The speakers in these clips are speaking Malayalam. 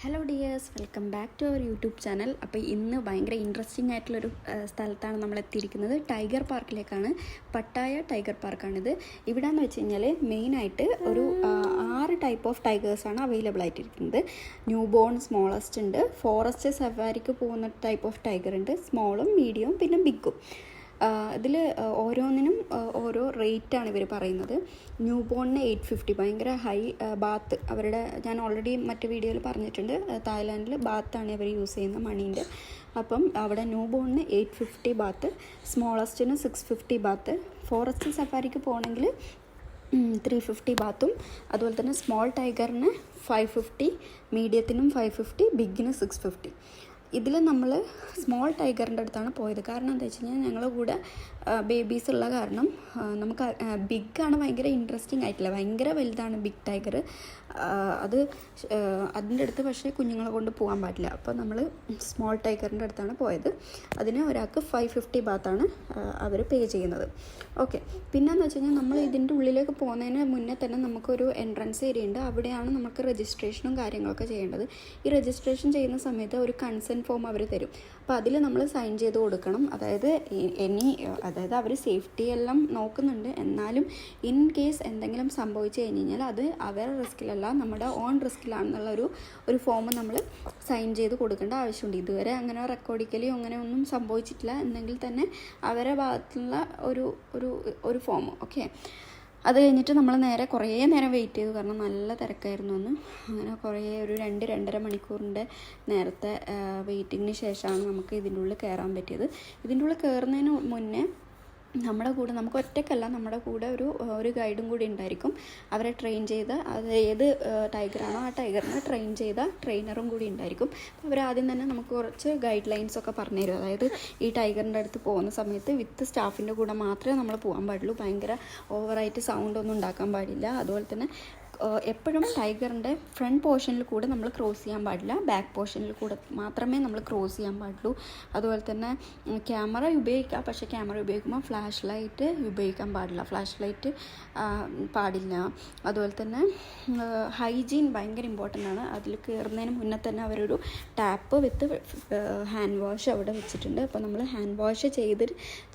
Hello dears, welcome back to our YouTube channel. അപ്പോൾ ഇന്ന് ഭയങ്കര ഇൻട്രസ്റ്റിംഗ് ആയിട്ടുള്ളൊരു സ്ഥലത്താണ് നമ്മൾ എത്തിയിരിക്കുന്നത്. ടൈഗർ പാർക്കിലേക്കാണ്. പട്ടായ ടൈഗർ പാർക്കാണിത്. ഇവിടെ എന്ന് വെച്ച് കഴിഞ്ഞാൽ മെയിനായിട്ട് ഒരു 6 ടൈപ്പ് ഓഫ് ടൈഗേഴ്സാണ് അവൈലബിൾ ആയിട്ടിരിക്കുന്നത്. ന്യൂ ബോൺ, സ്മോളസ്റ്റ് ഉണ്ട്, ഫോറസ്റ്റ് സഫാരിക്ക് പോകുന്ന ടൈപ്പ് ഓഫ് ടൈഗർ ഉണ്ട്, സ്മോളും മീഡിയവും പിന്നെ ബിഗും. ഇതിൽ ഓരോന്നിനും ഓരോ റേറ്റാണ് ഇവർ പറയുന്നത്. ന്യൂ ബോണിന് 850, ഭയങ്കര ഹൈ ബാത്ത്. അവരുടെ ഞാൻ ഓൾറെഡി മറ്റു വീഡിയോയിൽ പറഞ്ഞിട്ടുണ്ട്, തായ്ലാൻഡിൽ ബാത്താണ് ഇവർ യൂസ് ചെയ്യുന്ന മണീൻ്റെ. അപ്പം അവിടെ ന്യൂ ബോണിന് 850 ബാത്ത്, സ്മോളസ്റ്റിന് 650 ബാത്ത്. ഫോറസ്റ്റ് സഫാരിക്ക് പോകണമെങ്കിൽ 350 ബാത്തും. അതുപോലെ തന്നെ സ്മോൾ ടൈഗറിന് 550, മീഡിയത്തിനും 550, ബിഗിന് 650. ഇതിൽ നമ്മൾ സ്മോൾ ടൈഗറിൻ്റെ അടുത്താണ് പോയത്. കാരണം എന്താ വെച്ച് കഴിഞ്ഞാൽ ഞങ്ങളുടെ കൂടെ ബേബീസ് ഉള്ള കാരണം നമുക്ക് ബിഗാണ് ഭയങ്കര ഇൻട്രസ്റ്റിംഗ് ആയിട്ടില്ല. ഭയങ്കര വലുതാണ് ബിഗ് ടൈഗർ. അതിൻ്റെ അടുത്ത് പക്ഷേ കുഞ്ഞുങ്ങളെ കൊണ്ട് പോകാൻ പാടില്ല. അപ്പോൾ നമ്മൾ സ്മോൾ ടൈഗറിൻ്റെ അടുത്താണ് പോയത്. അതിന് ഒരാൾക്ക് 550 ബാത്താണ് അവർ പേ ചെയ്യുന്നത്. ഓക്കെ, പിന്നെയെന്ന് വെച്ച് കഴിഞ്ഞാൽ നമ്മൾ ഇതിൻ്റെ ഉള്ളിലേക്ക് പോകുന്നതിന് മുന്നേ തന്നെ നമുക്കൊരു എൻട്രൻസ് ഏരിയ ഉണ്ട്. അവിടെയാണ് നമുക്ക് രജിസ്ട്രേഷനും കാര്യങ്ങളൊക്കെ ചെയ്യേണ്ടത്. ഈ രജിസ്ട്രേഷൻ ചെയ്യുന്ന സമയത്ത് ഒരു കൺസെൻറ്റ് ഫോം അവർ തരും. അപ്പോൾ അതിൽ നമ്മൾ സൈൻ ചെയ്ത് കൊടുക്കണം. അതായത് അവർ സേഫ്റ്റി എല്ലാം നോക്കുന്നുണ്ട്. എന്നാലും ഇൻ കേസ് എന്തെങ്കിലും സംഭവിച്ചു കഴിഞ്ഞ് കഴിഞ്ഞാൽ അത് അവരുടെ റിസ്കിലല്ല, നമ്മുടെ ഓൺ റിസ്കിലാണെന്നുള്ള ഒരു ഫോം നമ്മൾ സൈൻ ചെയ്ത് കൊടുക്കേണ്ട ആവശ്യമുണ്ട്. ഇതുവരെ അങ്ങനെ റെക്കോർഡിക്കലി അങ്ങനെ ഒന്നും സംഭവിച്ചിട്ടില്ല. എന്നെങ്കിൽ തന്നെ അവരുടെ ഭാഗത്തുള്ള ഒരു ഫോം. ഓക്കെ, അത് കഴിഞ്ഞിട്ട് നമ്മൾ കുറേ നേരം വെയിറ്റ് ചെയ്തു. കാരണം നല്ല തിരക്കായിരുന്നു അന്ന്. അങ്ങനെ ഒരു 2-2.5 മണിക്കൂറിൻ്റെ നേരത്തെ വെയിറ്റിങ്ങിന് ശേഷമാണ് നമുക്ക് ഇതിൻ്റെ ഉള്ളിൽ കയറാൻ പറ്റിയത്. ഇതിൻ്റെ ഉള്ളിൽ കയറുന്നതിന് മുന്നേ നമ്മുടെ കൂടെ, നമുക്ക് ഒറ്റയ്ക്കല്ല, നമ്മുടെ കൂടെ ഒരു ഗൈഡും കൂടി ഉണ്ടായിരിക്കും. അവരെ ട്രെയിൻ ചെയ്ത, അത് ഏത് ടൈഗറാണോ ആ ടൈഗറിനെ ട്രെയിൻ ചെയ്ത ട്രെയിനറും കൂടി ഉണ്ടായിരിക്കും. അപ്പോൾ അവരാദ്യം തന്നെ നമുക്ക് കുറച്ച് ഗൈഡ് ലൈൻസൊക്കെ പറഞ്ഞു തരും. അതായത് ഈ ടൈഗറിൻ്റെ അടുത്ത് പോകുന്ന സമയത്ത് വിത്ത് സ്റ്റാഫിൻ്റെ കൂടെ മാത്രമേ നമ്മൾ പോകാൻ പാടുള്ളൂ. ഭയങ്കര ഓവറായിട്ട് സൗണ്ടൊന്നും ഉണ്ടാക്കാൻ പാടില്ല. അതുപോലെ തന്നെ എപ്പോഴും ടൈഗറിൻ്റെ ഫ്രണ്ട് പോർഷനിൽ കൂടെ നമ്മൾ ക്രോസ് ചെയ്യാൻ പാടില്ല, ബാക്ക് പോർഷനിൽ കൂടെ മാത്രമേ നമ്മൾ ക്രോസ് ചെയ്യാൻ പാടുള്ളൂ. അതുപോലെ തന്നെ ക്യാമറ ഉപയോഗിക്കാം, പക്ഷേ ക്യാമറ ഉപയോഗിക്കുമ്പോൾ ഫ്ലാഷ് ലൈറ്റ് ഉപയോഗിക്കാൻ പാടില്ല. ഫ്ലാഷ് ലൈറ്റ് പാടില്ല. അതുപോലെ തന്നെ ഹൈജീൻ ഭയങ്കര ഇമ്പോർട്ടൻ്റ് ആണ്. അതിൽ കയറുന്നതിന് മുന്നേ തന്നെ അവരൊരു ടാപ്പ് വിത്ത് ഹാൻഡ് വാഷ് അവിടെ വെച്ചിട്ടുണ്ട്. അപ്പോൾ നമ്മൾ ഹാൻഡ് വാഷ് ചെയ്ത്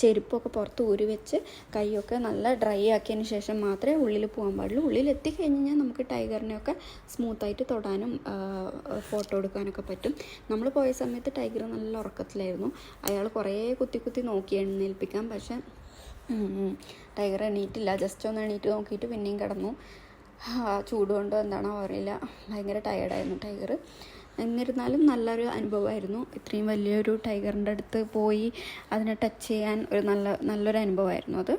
ചെരുപ്പൊക്കെ പുറത്ത് ഊരി വെച്ച് കൈയൊക്കെ നല്ല ഡ്രൈ ആക്കിയതിന് ശേഷം മാത്രമേ ഉള്ളിൽ പോകാൻ പാടുള്ളൂ. ഉള്ളിൽ എത്തിക്കഴിഞ്ഞ് നമുക്ക് ടൈഗറിനെയൊക്കെ സ്മൂത്തായിട്ട് തൊടാനും ഫോട്ടോ എടുക്കാനൊക്കെ പറ്റും. നമ്മൾ പോയ സമയത്ത് ടൈഗർ നല്ല ഉറക്കത്തിലായിരുന്നു. അയാൾ കുറേ കുത്തി നോക്കി എഴുന്നേൽപ്പിക്കാം, പക്ഷെ ടൈഗർ എണീറ്റില്ല. ജസ്റ്റ് ഒന്ന് എണീറ്റ് നോക്കിയിട്ട് പിന്നെയും കിടന്നു. ചൂട് കൊണ്ടോ എന്താണോ അറിയില്ല, ഭയങ്കര ടയേർഡായിരുന്നു ടൈഗർ. എന്നിരുന്നാലും നല്ലൊരു അനുഭവമായിരുന്നു. ഇത്രയും വലിയൊരു ടൈഗറിൻ്റെ അടുത്ത് പോയി അതിനെ ടച്ച് ചെയ്യാൻ നല്ലൊരു അനുഭവമായിരുന്നു അത്.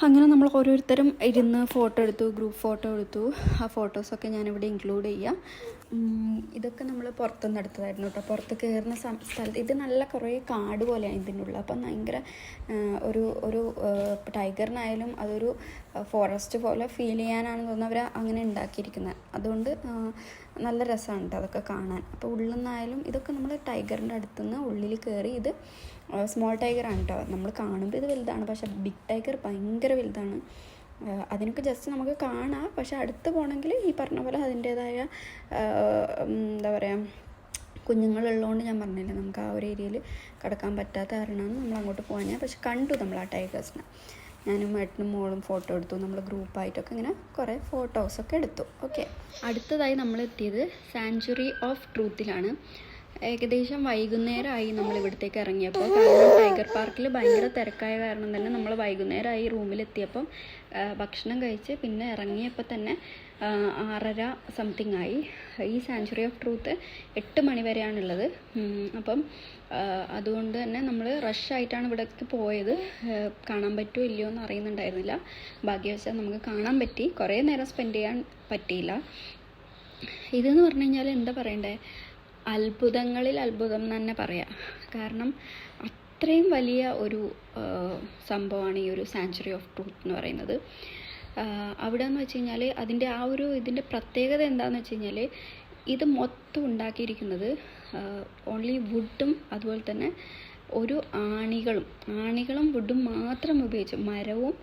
അങ്ങനെ നമ്മൾ ഓരോരുത്തരും ഇരുന്ന് ഫോട്ടോ എടുത്തു, ഗ്രൂപ്പ് ഫോട്ടോ എടുത്തു. ആ ഫോട്ടോസൊക്കെ ഞാനിവിടെ ഇൻക്ലൂഡ് ചെയ്യാം. ഇതൊക്കെ നമ്മൾ പുറത്തുനിന്ന് എടുത്തതായിരുന്നു കേട്ടോ. പുറത്ത് കയറുന്ന സ്ഥലത്ത് ഇത് നല്ല കുറേ കാട് പോലെയാണ് ഇതിൻ്റെ ഉള്ളിൽ. അപ്പം ഭയങ്കര ഒരു ടൈഗറിനായാലും അതൊരു ഫോറസ്റ്റ് പോലെ ഫീൽ ചെയ്യാനാണെന്ന് തോന്നുന്നു അവർ അങ്ങനെ ഉണ്ടാക്കിയിരിക്കുന്നത്. അതുകൊണ്ട് നല്ല രസമാണ് കേട്ടോ അതൊക്കെ കാണാൻ. അപ്പോൾ ഉള്ളിൽ നിന്നായാലും ഇതൊക്കെ നമ്മൾ ടൈഗറിൻ്റെ അടുത്തുനിന്ന് ഉള്ളിൽ കയറി. ഇത് സ്മോൾ ടൈഗറാണ് കേട്ടോ. നമ്മൾ കാണുമ്പോൾ ഇത് വലുതാണ്, പക്ഷേ ബിഗ് ടൈഗർ ഭയങ്കര വലുതാണ്. അതിനൊക്കെ ജസ്റ്റ് നമുക്ക് കാണാം, പക്ഷെ അടുത്ത് പോകണമെങ്കിൽ ഈ പറഞ്ഞ പോലെ അതിൻ്റേതായ എന്താ പറയുക, കുഞ്ഞുങ്ങളുള്ളതുകൊണ്ട് ഞാൻ പറഞ്ഞില്ല, നമുക്ക് ആ ഒരു ഏരിയയിൽ കിടക്കാൻ പറ്റാത്ത കാരണമാണ് നമ്മൾ അങ്ങോട്ട് പോകാൻ. പക്ഷെ കണ്ടു നമ്മൾ ആ ടൈഗേഴ്സിനെ. ഞാനും ഏട്ടനും മോളും ഫോട്ടോ എടുത്തു. നമ്മൾ ഗ്രൂപ്പായിട്ടൊക്കെ ഇങ്ങനെ കുറേ ഫോട്ടോസൊക്കെ എടുത്തു. ഓക്കെ, അടുത്തതായി നമ്മൾ എത്തിയത് സാങ്ച്വറി ഓഫ് ട്രൂത്തിലാണ്. ഏകദേശം വൈകുന്നേരമായി നമ്മൾ ഇവിടത്തേക്ക് ഇറങ്ങിയപ്പോൾ. കാരണം ടൈഗർ പാർക്കിൽ ഭയങ്കര തിരക്കായ കാരണം തന്നെ നമ്മൾ വൈകുന്നേരമായി റൂമിലെത്തിയപ്പം ഭക്ഷണം കഴിച്ച് പിന്നെ ഇറങ്ങിയപ്പോൾ തന്നെ 6:30 സംതിങ് ആയി. ഈ സാങ്ച്വറി ഓഫ് ട്രൂത്ത് 8 മണി വരെയാണുള്ളത്. അപ്പം അതുകൊണ്ട് തന്നെ നമ്മൾ റഷായിട്ടാണ് ഇവിടേക്ക് പോയത്. കാണാൻ പറ്റുമോ ഇല്ലയോ എന്ന് അറിയുന്നുണ്ടായിരുന്നില്ല. ഭാഗ്യവശാൽ നമുക്ക് കാണാൻ പറ്റി. കുറേ നേരം സ്പെൻഡ് ചെയ്യാൻ പറ്റിയില്ല. ഇതെന്ന് പറഞ്ഞു കഴിഞ്ഞാൽ എന്താ പറയണ്ടേ, അത്ഭുതങ്ങളിൽ അത്ഭുതം തന്നെ പറയാം. കാരണം അത്രയും വലിയ ഒരു സംഭവമാണ് ഈ ഒരു സാങ്ച്വറി ഓഫ് ട്രൂത്ത് എന്ന് പറയുന്നത്. അവിടെ എന്ന് വെച്ച് കഴിഞ്ഞാൽ ഇതിൻ്റെ പ്രത്യേകത എന്താണെന്ന് വെച്ച് കഴിഞ്ഞാൽ ഇത് മൊത്തം ഉണ്ടാക്കിയിരിക്കുന്നത് ഓൺലി വുഡും അതുപോലെ തന്നെ ഒരു ആണികളും വുഡും മാത്രം ഉപയോഗിച്ച്, മരവും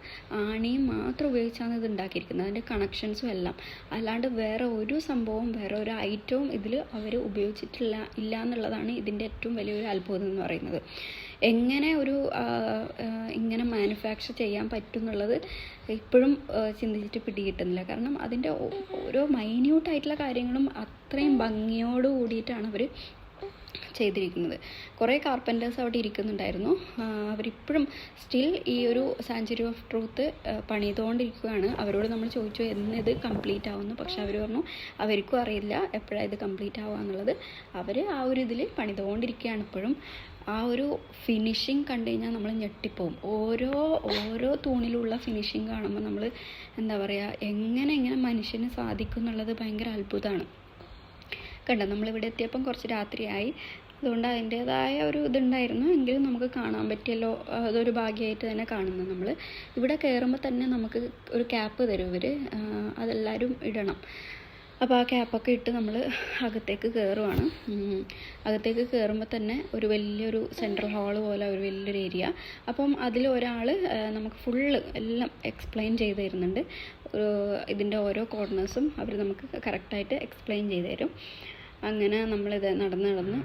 ആണിയും മാത്രം ഉപയോഗിച്ചാണ് ഇത് ഉണ്ടാക്കിയിരിക്കുന്നത്, അതിൻ്റെ കണക്ഷൻസും എല്ലാം. അല്ലാണ്ട് വേറെ ഒരു സംഭവവും വേറെ ഒരു ഐറ്റവും ഇതിൽ അവർ ഉപയോഗിച്ചിട്ടില്ല എന്നുള്ളതാണ് ഇതിൻ്റെ ഏറ്റവും വലിയൊരു അത്ഭുതം എന്ന് പറയുന്നത്. എങ്ങനെ ഇങ്ങനെ മാനുഫാക്ചർ ചെയ്യാൻ പറ്റും എന്നുള്ളത് ഇപ്പോഴും ചിന്തിച്ചിട്ട് പിടികിട്ടുന്നില്ല. കാരണം അതിൻ്റെ ഓരോ മൈന്യൂട്ടായിട്ടുള്ള കാര്യങ്ങളും അത്രയും ഭംഗിയോട് കൂടിയിട്ടാണ് അവർ ചെയ്തിരിക്കുന്നത്. കുറേ കാർപ്പൻറ്റേഴ്സ് അവിടെ ഇരിക്കുന്നുണ്ടായിരുന്നു. അവരിപ്പോഴും സ്റ്റിൽ ഈ ഒരു സാങ്ച്വറി ഓഫ് ട്രൂത്ത് പണിതുകൊണ്ടിരിക്കുകയാണ്. അവരോട് നമ്മൾ ചോദിച്ചു എന്നിത് കംപ്ലീറ്റ് ആവുമെന്ന്. പക്ഷെ അവർ പറഞ്ഞു അവർക്കും അറിയില്ല എപ്പോഴാണ് ഇത് കംപ്ലീറ്റ് ആവുക എന്നുള്ളത്. അവർ ആ ഒരു ഇതിൽ പണിതുകൊണ്ടിരിക്കുകയാണ് ഇപ്പോഴും. ആ ഒരു ഫിനിഷിങ് കണ്ടു കഴിഞ്ഞാൽ നമ്മൾ ഞെട്ടിപ്പോവും. ഓരോ തൂണിലുള്ള ഫിനിഷിങ് കാണുമ്പോൾ നമ്മൾ എന്താ പറയുക, എങ്ങനെ മനുഷ്യന് സാധിക്കും എന്നുള്ളത് ഭയങ്കര അത്ഭുതമാണ്. കണ്ടോ, നമ്മളിവിടെ എത്തിയപ്പം കുറച്ച് രാത്രിയായി. അതുകൊണ്ട് അതിൻ്റേതായ ഒരു ഇതുണ്ടായിരുന്നു, എങ്കിലും നമുക്ക് കാണാൻ പറ്റിയല്ലോ. അതൊരു ഭാഗ്യമായിട്ട് തന്നെ കാണുന്നു. നമ്മൾ ഇവിടെ കയറുമ്പോൾ തന്നെ നമുക്ക് ഒരു ക്യാപ്പ് തരും ഇവർ, അതെല്ലാവരും ഇടണം. അപ്പോൾ ആ ക്യാപ്പൊക്കെ ഇട്ട് നമ്മൾ അകത്തേക്ക് കയറുവാണ്. അകത്തേക്ക് കയറുമ്പോൾ തന്നെ ഒരു വലിയൊരു സെൻട്രൽ ഹാള് പോലെ ഒരു വലിയൊരു ഏരിയ. അപ്പം അതിലൊരാൾ നമുക്ക് ഫുള്ള് എല്ലാം എക്സ്പ്ലെയിൻ ചെയ്ത് തരുന്നുണ്ട്. ഇതിൻ്റെ ഓരോ കോർണേഴ്സും അവർ നമുക്ക് കറക്റ്റായിട്ട് എക്സ്പ്ലെയിൻ ചെയ്ത് തരും. അങ്ങനെ നമ്മളിത് നടന്ന്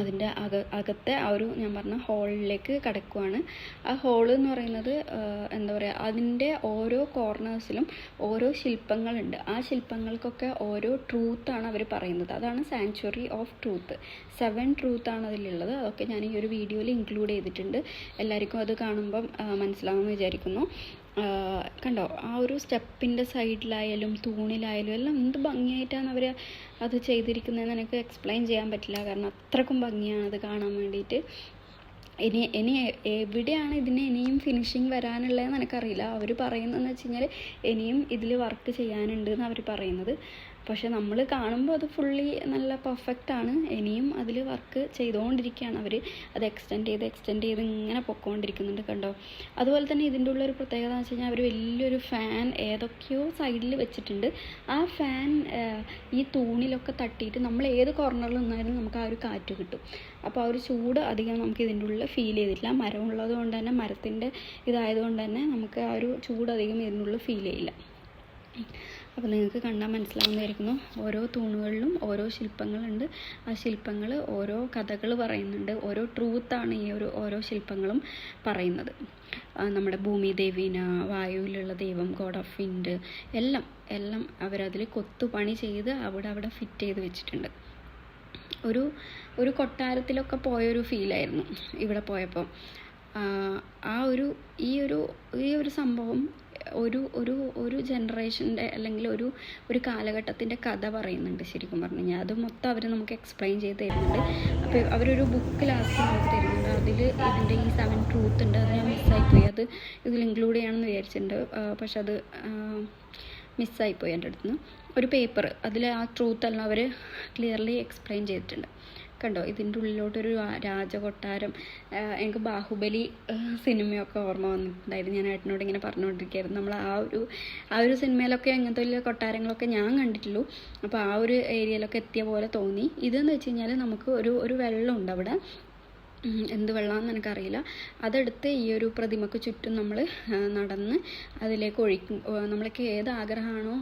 അതിൻ്റെ അകത്തെ ആ ഒരു ഞാൻ പറഞ്ഞ ഹാളിലേക്ക് കടക്കുവാണ്. ആ ഹാള് എന്ന് പറയുന്നത് എന്താ പറയുക, അതിൻ്റെ ഓരോ കോർണേഴ്സിലും ഓരോ ശില്പങ്ങളുണ്ട്. ആ ശില്പങ്ങൾക്കൊക്കെ ഓരോ ട്രൂത്താണ് അവർ പറയുന്നത്. അതാണ് സാങ്ച്വറി ഓഫ് ട്രൂത്ത്. 7 ട്രൂത്താണ് അതിലുള്ളത്. അതൊക്കെ ഞാൻ ഈ ഒരു വീഡിയോയിൽ ഇൻക്ലൂഡ് ചെയ്തിട്ടുണ്ട്. എല്ലാവർക്കും അത് കാണുമ്പം മനസ്സിലാവുമെന്ന് വിചാരിക്കുന്നു. കണ്ടോ, ആ ഒരു സ്റ്റെപ്പിൻ്റെ സൈഡിലായാലും തൂണിലായാലും എല്ലാം എന്ത് ഭംഗിയായിട്ടാണ് അവർ അത് ചെയ്തിരിക്കുന്നതെന്ന് എനിക്ക് എക്സ്പ്ലെയിൻ ചെയ്യാൻ പറ്റില്ല. കാരണം അത്രക്കും ഭംഗിയാണ് അത് കാണാൻ വേണ്ടിയിട്ട്. ഇനി എവിടെയാണ് ഇതിന് ഇനിയും ഫിനിഷിങ് വരാനുള്ളതെന്ന് എനിക്കറിയില്ല. അവർ പറയുന്നതെന്ന് വെച്ച് കഴിഞ്ഞാൽ ഇനിയും ഇതിൽ വർക്ക് ചെയ്യാനുണ്ട് എന്ന് അവർ പറയുന്നത്. പക്ഷെ നമ്മൾ കാണുമ്പോൾ അത് ഫുള്ളി നല്ല പെർഫെക്റ്റാണ്. ഇനിയും അതിൽ വർക്ക് ചെയ്തുകൊണ്ടിരിക്കുകയാണ് അവർ. അത് എക്സ്റ്റെൻഡ് ചെയ്ത് ഇങ്ങനെ പൊക്കോണ്ടിരിക്കുന്നുണ്ട്. കണ്ടോ, അതുപോലെ തന്നെ ഇതിൻ്റെ ഉള്ളൊരു പ്രത്യേകത എന്ന് വെച്ച് കഴിഞ്ഞാൽ അവർ വലിയൊരു ഫാൻ ഏതൊക്കെയോ സൈഡിൽ വെച്ചിട്ടുണ്ട്. ആ ഫാൻ ഈ തൂണിലൊക്കെ തട്ടിയിട്ട് നമ്മൾ ഏത് കോർണറിൽ നിന്നാലും നമുക്ക് ആ ഒരു കാറ്റ് കിട്ടും. അപ്പോൾ ആ ഒരു ചൂട് അധികം നമുക്ക് ഇതിൻ്റെ ഉള്ളിൽ ഫീൽ ചെയ്തിട്ടില്ല. മരം ഉള്ളത് കൊണ്ട് തന്നെ, മരത്തിൻ്റെ ഇതായതുകൊണ്ട് തന്നെ നമുക്ക് ആ ഒരു ചൂട് അധികം ഇതിൻ്റെ ഉള്ളിൽ ഫീൽ ചെയ്യില്ല. അപ്പോൾ നിങ്ങൾക്ക് കണ്ടാൽ മനസ്സിലാവുന്നതായിരിക്കുന്നു. ഓരോ തൂണുകളിലും ഓരോ ശില്പങ്ങളുണ്ട്. ആ ശില്പങ്ങൾ ഓരോ കഥകൾ പറയുന്നുണ്ട്. ഓരോ ട്രൂത്താണ് ഈ ഓരോ ശില്പങ്ങളും പറയുന്നത്. നമ്മുടെ ഭൂമി ദേവീന, വായുവിലുള്ള ദൈവം, ഗോഡ് ഓഫ് വിൻഡ്, എല്ലാം അവരതിൽ കൊത്തുപണി ചെയ്ത് അവിടെ ഫിറ്റ് ചെയ്ത് വെച്ചിട്ടുണ്ട്. ഒരു കൊട്ടാരത്തിലൊക്കെ പോയൊരു ഫീലായിരുന്നു ഇവിടെ പോയപ്പോൾ. ഈ ഒരു സംഭവം ഒരു ജനറേഷൻ്റെ അല്ലെങ്കിൽ ഒരു കാലഘട്ടത്തിൻ്റെ കഥ പറയുന്നുണ്ട്. ശരിക്കും പറഞ്ഞു കഴിഞ്ഞാൽ അത് മൊത്തം അവർ നമുക്ക് എക്സ്പ്ലെയിൻ ചെയ്ത് തരുന്നുണ്ട്. അപ്പോൾ അവരൊരു ബുക്ക് ലാസ്റ്റ് നമുക്ക് തരുന്നുണ്ട്. അതിൽ ഇതിൻ്റെ ഈ 7 ട്രൂത്ത് ഉണ്ട്. അത് ഞാൻ മിസ്സായിപ്പോയി. അത് ഇതിൽ ഇൻക്ലൂഡ് ചെയ്യണമെന്ന് വിചാരിച്ചിട്ടുണ്ട്. പക്ഷെ അത് മിസ്സായിപ്പോയി എൻ്റെ അടുത്ത് നിന്ന്. ഒരു പേപ്പർ, അതിൽ ആ ട്രൂത്തെല്ലാം അവർ ക്ലിയർലി എക്സ്പ്ലെയിൻ ചെയ്തിട്ടുണ്ട്. കണ്ടോ, ഇതിൻ്റെ ഉള്ളിലോട്ടൊരു രാജകൊട്ടാരം. എനിക്ക് ബാഹുബലി സിനിമയൊക്കെ ഓർമ്മ വന്നിട്ടുണ്ടായിരുന്നു. ഞാൻ ഏട്ടനോട് ഇങ്ങനെ പറഞ്ഞുകൊണ്ടിരിക്കുകയായിരുന്നു. നമ്മൾ ആ ഒരു സിനിമയിലൊക്കെ അങ്ങനത്തെ വലിയ കൊട്ടാരങ്ങളൊക്കെ ഞാൻ കണ്ടിട്ടുള്ളൂ. അപ്പോൾ ആ ഒരു ഏരിയയിലൊക്കെ എത്തിയ പോലെ തോന്നി. ഇതെന്ന് വെച്ച് കഴിഞ്ഞാൽ നമുക്ക് ഒരു വെള്ളമുണ്ട് അവിടെ. എന്ത് വെള്ളമാണെന്ന് എനിക്കറിയില്ല. അതെടുത്ത് ഈ ഒരു പ്രതിമക്ക് ചുറ്റും നമ്മൾ നടന്ന് അതിലേക്ക് ഒഴിക്കും. നമ്മൾക്ക് ഏത് ആഗ്രഹമാണോ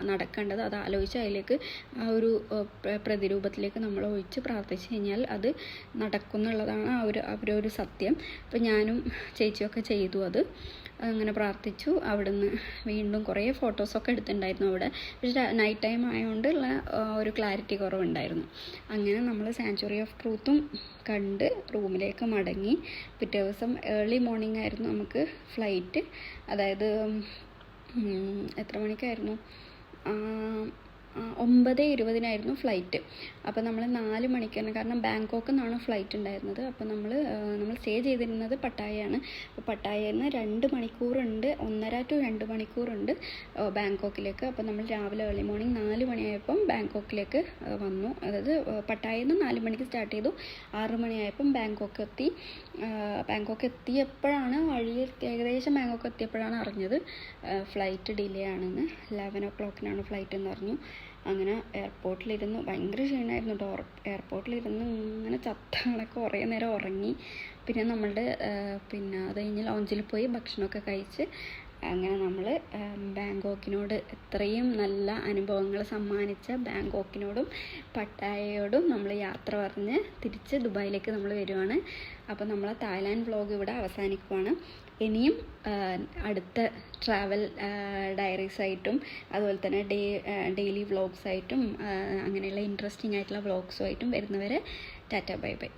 നടക്കേണ്ടത് അത് ആലോചിച്ച് അതിലേക്ക് ആ ഒരു പ്രതിരൂപത്തിലേക്ക് നമ്മൾ ഒഴിച്ച് പ്രാർത്ഥിച്ച് കഴിഞ്ഞാൽ അത് നടക്കുന്നുള്ളതാണ് അവരൊരു സത്യം. അപ്പോൾ ഞാനും ചേച്ചിയൊക്കെ ചെയ്തു അത്. അങ്ങനെ പ്രാർത്ഥിച്ചു. അവിടുന്ന് വീണ്ടും കുറേ ഫോട്ടോസൊക്കെ എടുത്തിട്ടുണ്ടായിരുന്നു അവിടെ. പക്ഷേ നൈറ്റ് ടൈം ആയതുകൊണ്ടുള്ള ഒരു ക്ലാരിറ്റി കുറവുണ്ടായിരുന്നു. അങ്ങനെ നമ്മൾ സാങ്ച്വറി ഓഫ് ട്രൂത്തും കണ്ട് റൂമിലേക്ക് മടങ്ങി. പിറ്റേ ദിവസം ഏർലി മോർണിംഗ് ആയിരുന്നു നമുക്ക് ഫ്ലൈറ്റ്. അതായത് എത്ര മണിക്കായിരുന്നു? 9:20 ഫ്ലൈറ്റ്. അപ്പോൾ നമ്മൾ 4 മണിക്ക് തന്നെ, കാരണം ബാങ്കോക്കിൽ നിന്നാണ് ഫ്ലൈറ്റ് ഉണ്ടായിരുന്നത്. അപ്പോൾ നമ്മൾ സ്റ്റേ ചെയ്തിരുന്നത് പട്ടായയാണ്. അപ്പോൾ പട്ടായയിൽ നിന്ന് 2 മണിക്കൂറുണ്ട്, 1.5 to 2 മണിക്കൂറുണ്ട് ബാങ്കോക്കിലേക്ക്. അപ്പോൾ നമ്മൾ രാവിലെ ഏർലി മോർണിംഗ് 4 മണിയായപ്പം ബാങ്കോക്കിലേക്ക് വന്നു. അതായത് പട്ടായയിൽ നിന്ന് 4 മണിക്ക് സ്റ്റാർട്ട് ചെയ്തു. 6 മണിയായപ്പം ബാങ്കോക്ക് എത്തി. ബാങ്കോക്ക് എത്തിയപ്പോഴാണ് ഏകദേശം ബാങ്കോക്ക് എത്തിയപ്പോഴാണ് അറിഞ്ഞത് ഫ്ലൈറ്റ് ഡിലേ ആണെന്ന്. 11 o'clock ഫ്ലൈറ്റ് എന്ന് പറഞ്ഞു. അങ്ങനെ എയർപോർട്ടിലിരുന്ന് ഭയങ്കര ക്ഷീണമായിരുന്നു കേട്ടോ. എയർപോർട്ടിലിരുന്ന് ഇങ്ങനെ ചത്തങ്ങളൊക്കെ കുറേ നേരം ഉറങ്ങി. പിന്നെ നമ്മളുടെ പിന്നെ അത് കഴിഞ്ഞ് ലോഞ്ചിൽ പോയി ഭക്ഷണമൊക്കെ കഴിച്ച് അങ്ങനെ നമ്മൾ ബാങ്കോക്കിനോട് ഇത്രയും നല്ല അനുഭവങ്ങൾ സമ്മാനിച്ച ബാങ്കോക്കിനോടും പട്ടായയോടും നമ്മൾ യാത്ര പറഞ്ഞ് തിരിച്ച് ദുബായിലേക്ക് നമ്മൾ വരുവാണ്. അപ്പോൾ നമ്മളെ തായ്ലാൻഡ് വ്ളോഗ് ഇവിടെ അവസാനിക്കുവാണ്. ഇനിയും അടുത്ത ട്രാവൽ ഡയറീസായിട്ടും അതുപോലെ തന്നെ ഡെയിലി വ്ളോഗ്സായിട്ടും അങ്ങനെയുള്ള ഇൻട്രസ്റ്റിംഗ് ആയിട്ടുള്ള വ്ളോഗ്സുമായിട്ടും വരുന്നവരെ ടാറ്റ ബൈ ബൈ.